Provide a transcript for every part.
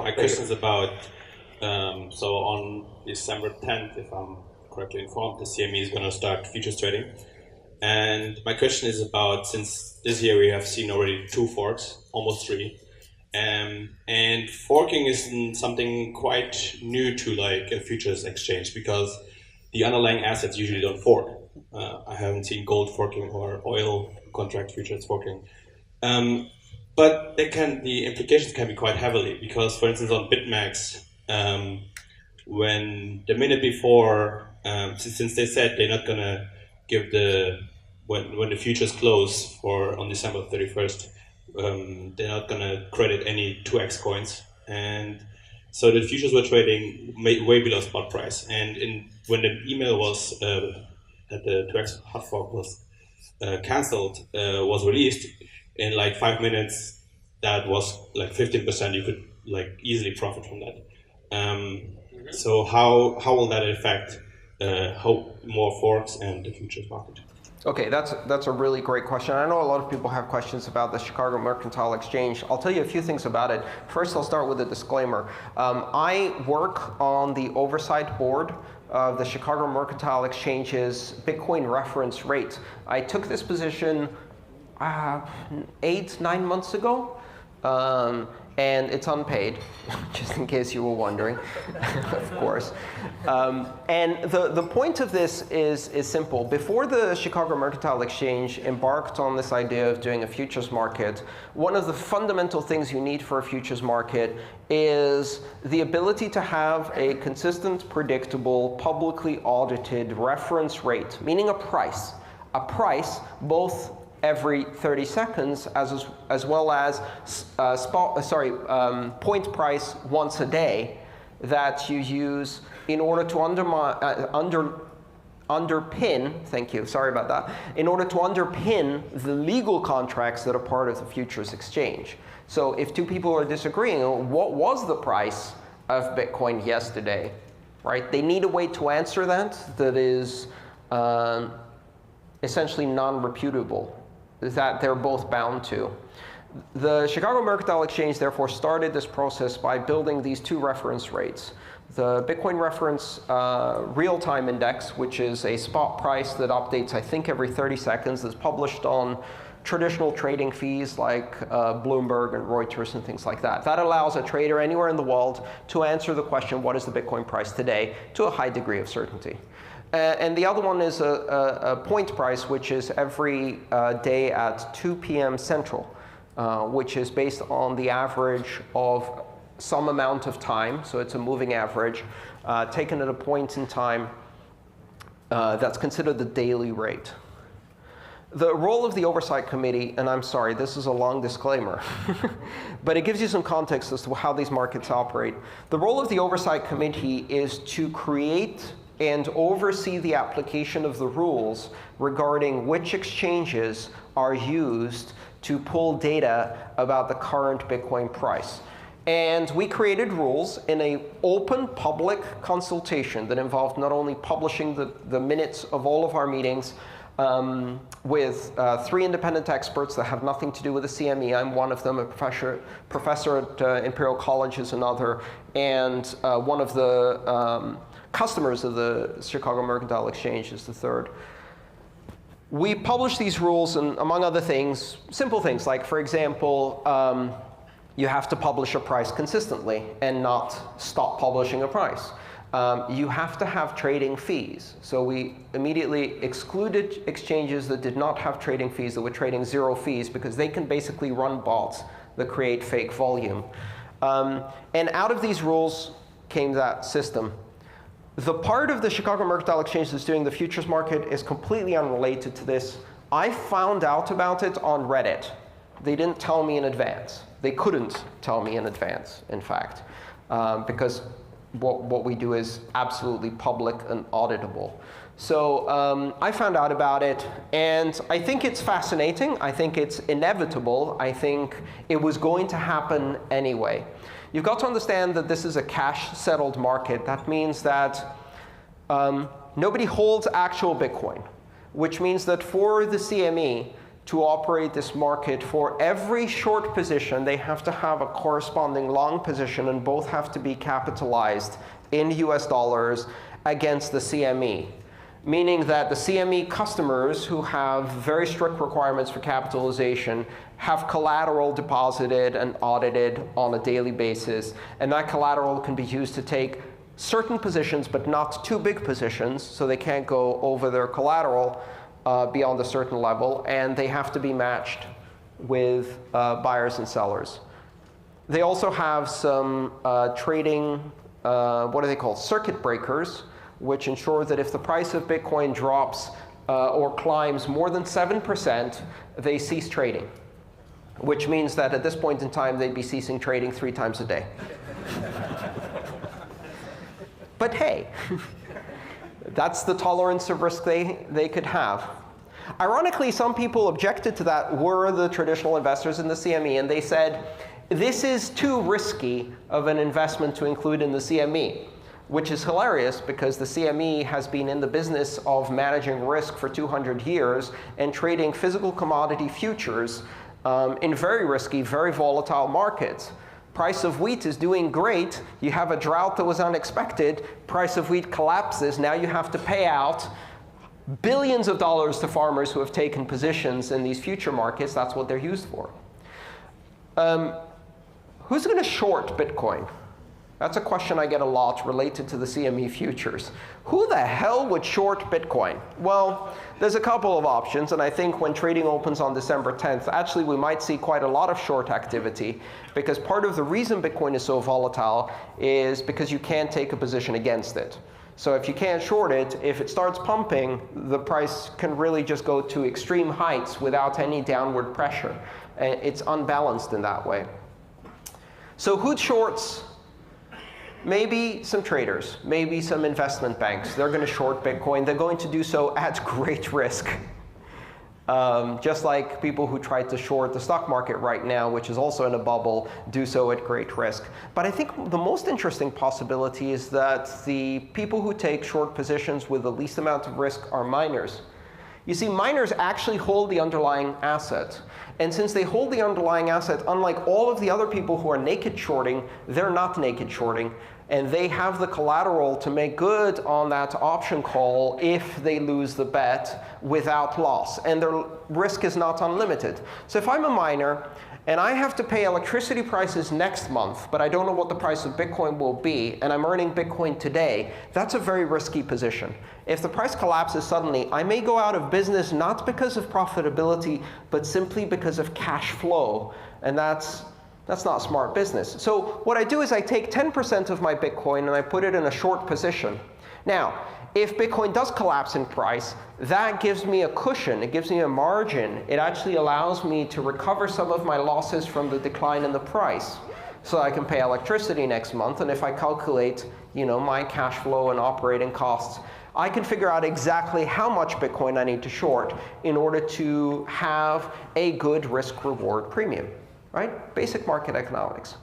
my question is about, so on December 10th, if I'm correctly informed, the CME is going to start futures trading. And my question is about, since this year we have seen already 2 forks, almost 3. And forking is something quite new to like a futures exchange because the underlying assets usually don't fork. I haven't seen gold forking or oil contract futures forking. But the implications can be quite heavily because, for instance, on BitMEX, when the minute before, since they said they're not gonna give when the futures close on December 31st, they're not gonna credit any 2x coins, and so the futures were trading way below spot price. And when the email was that the 2x hot fork was cancelled, was released, in like 5 minutes, that was like 15%. You could like easily profit from that. So how will that affect how more forks and the futures market? Okay, that's a really great question. I know a lot of people have questions about the Chicago Mercantile Exchange. I'll tell you a few things about it. First, I'll start with a disclaimer. I work on the oversight board of the Chicago Mercantile Exchange's Bitcoin reference rate. I took this position 8-9 months ago, and it's unpaid, just in case you were wondering, of course. And the point of this is simple. Before the Chicago Mercantile Exchange embarked on this idea of doing a futures market, one of the fundamental things you need for a futures market is the ability to have a consistent, predictable, publicly audited reference rate, meaning a price. A price both every 30 seconds, as well as point price once a day that you use in order to underpin, thank you, sorry about that, in order to underpin the legal contracts that are part of the futures exchange. So if 2 people are disagreeing, what was the price of Bitcoin yesterday, right? They need a way to answer that is essentially non-reputable, that they're both bound to. The Chicago Mercantile Exchange therefore started this process by building these 2 reference rates. The Bitcoin reference real-time index, which is a spot price that updates, I think, every 30 seconds, that's published on traditional trading feeds like Bloomberg and Reuters and things like that. That allows a trader anywhere in the world to answer the question, what is the Bitcoin price today, to a high degree of certainty. And the other one is a point price, which is every day at 2 p.m. Central, which is based on the average of some amount of time. So it's a moving average taken at a point in time that's considered the daily rate. The role of the Oversight Committee, and I'm sorry, this is a long disclaimer, but it gives you some context as to how these markets operate. The role of the Oversight Committee is to create and oversee the application of the rules regarding which exchanges are used to pull data about the current Bitcoin price. And we created rules in an open public consultation that involved not only publishing the minutes of all of our meetings with 3 independent experts that have nothing to do with the CME. I'm one of them, a professor at Imperial College is another, and one of the customers of the Chicago Mercantile Exchange is the third. We publish these rules, and among other things, simple things like, for example, you have to publish a price consistently and not stop publishing a price. You have to have trading fees. So we immediately excluded exchanges that did not have trading fees, that were trading 0 fees, because they can basically run bots that create fake volume. And out of these rules came that system. The part of the Chicago Mercantile Exchange that's doing the futures market is completely unrelated to this. I found out about it on Reddit. They didn't tell me in advance. They couldn't tell me in advance, in fact, because what we do is absolutely public and auditable. So I found out about it, and I think it's fascinating. I think it's inevitable. I think it was going to happen anyway. You've got to understand that this is a cash-settled market. That means that nobody holds actual Bitcoin, which means that for the CME to operate this market, for every short position, they have to have a corresponding long position, and both have to be capitalized in US dollars against the CME. Meaning that the CME customers who have very strict requirements for capitalization have collateral deposited and audited on a daily basis. And that collateral can be used to take certain positions, but not too big positions, so they can't go over their collateral beyond a certain level. And they have to be matched with buyers and sellers. They also have some trading, what are they called, circuit breakers, which ensure that if the price of Bitcoin drops or climbs more than 7%, they cease trading, which means that at this point in time, they'd be ceasing trading 3 times a day. But hey, that's the tolerance of risk they could have. Ironically, some people objected to that were the traditional investors in the CME, and they said, this is too risky of an investment to include in the CME. Which is hilarious, because the CME has been in the business of managing risk for 200 years and trading physical commodity futures in very risky, very volatile markets. Price of wheat is doing great. You have a drought that was unexpected. Price of wheat collapses. Now you have to pay out billions of dollars to farmers who have taken positions in these future markets. That's what they're used for. Who's going to short Bitcoin? That's a question I get a lot related to the CME futures. Who the hell would short Bitcoin? Well, there's a couple of options, and I think when trading opens on December 10th, actually we might see quite a lot of short activity, because part of the reason Bitcoin is so volatile is because you can't take a position against it. So if you can't short it, if it starts pumping, the price can really just go to extreme heights without any downward pressure. It's unbalanced in that way. So who shorts? Maybe some traders, maybe some investment banks. They're going to short Bitcoin. They're going to do so at great risk. Just like people who try to short the stock market right now, which is also in a bubble, do so at great risk. But I think the most interesting possibility is that the people who take short positions with the least amount of risk are miners. You see, miners actually hold the underlying asset. And since they hold the underlying asset, unlike all of the other people who are naked shorting, they're not naked shorting. And they have the collateral to make good on that option call if they lose the bet without loss. And their risk is not unlimited. So if I'm a miner, and I have to pay electricity prices next month, but I don't know what the price of Bitcoin will be, and I'm earning Bitcoin today, that's a very risky position. If the price collapses suddenly, I may go out of business not because of profitability, but simply because of cash flow. And that's not smart business. So what I do is I take 10% of my Bitcoin and I put it in a short position. Now, if Bitcoin does collapse in price, that gives me a cushion. It gives me a margin. It actually allows me to recover some of my losses from the decline in the price. So I can pay electricity next month. And if I calculate, my cash flow and operating costs, I can figure out exactly how much Bitcoin I need to short in order to have a good risk-reward premium. Right? Basic market economics.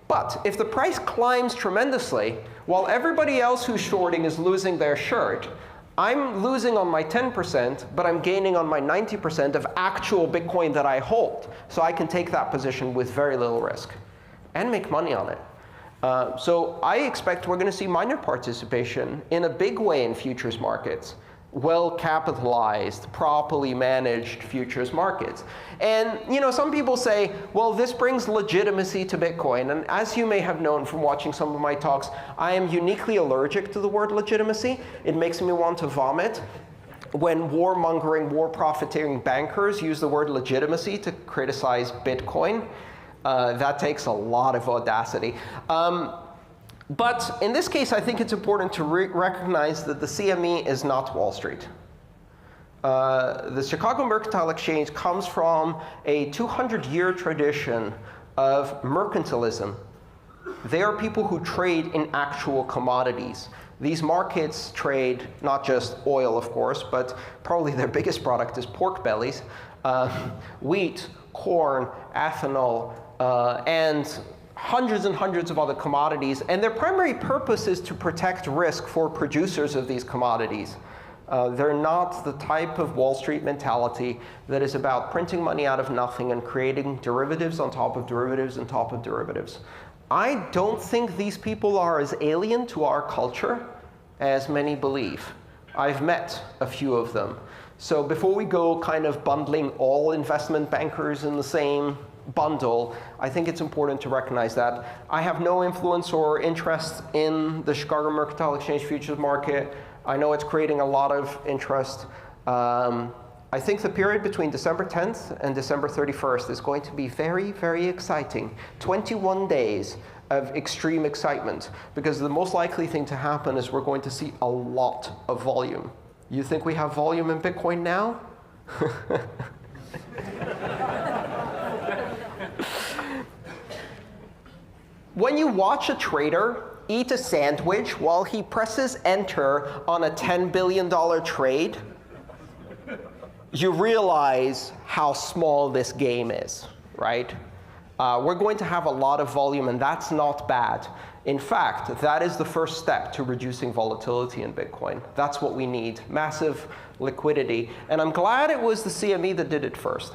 But if the price climbs tremendously, while everybody else who's shorting is losing their shirt, I'm losing on my 10%, but I'm gaining on my 90% of actual Bitcoin that I hold. So I can take that position with very little risk and make money on it. So I expect we're going to see miner participation in a big way in futures markets. Well-capitalized, properly managed futures markets. And some people say, well, this brings legitimacy to Bitcoin. And as you may have known from watching some of my talks, I am uniquely allergic to the word legitimacy. It makes me want to vomit. When warmongering, war-profiteering bankers use the word legitimacy to criticize Bitcoin, that takes a lot of audacity. But in this case, I think it's important to recognize that the CME is not Wall Street. The Chicago Mercantile Exchange comes from a 200-year tradition of mercantilism. They are people who trade in actual commodities. These markets trade not just oil, of course, but probably their biggest product is pork bellies, wheat, corn, ethanol, and hundreds and hundreds of other commodities. And their primary purpose is to protect risk for producers of these commodities. They're not the type of Wall Street mentality that is about printing money out of nothing and creating derivatives on top of derivatives on top of derivatives. I don't think these people are as alien to our culture as many believe. I've met a few of them. So before we go kind of bundling all investment bankers in the same bundle, I think it's important to recognize that I have no influence or interest in the Chicago Mercantile Exchange futures market. I know it's creating a lot of interest. I think the period between December 10th and December 31st is going to be very, very exciting. 21 days of extreme excitement, because the most likely thing to happen is we're going to see a lot of volume. You think we have volume in Bitcoin now? When you watch a trader eat a sandwich while he presses enter on a $10 billion trade, you realize how small this game is, right? We're going to have a lot of volume, and that's not bad. In fact, that is the first step to reducing volatility in Bitcoin. That's what we need, massive liquidity. And I'm glad it was the CME that did it first.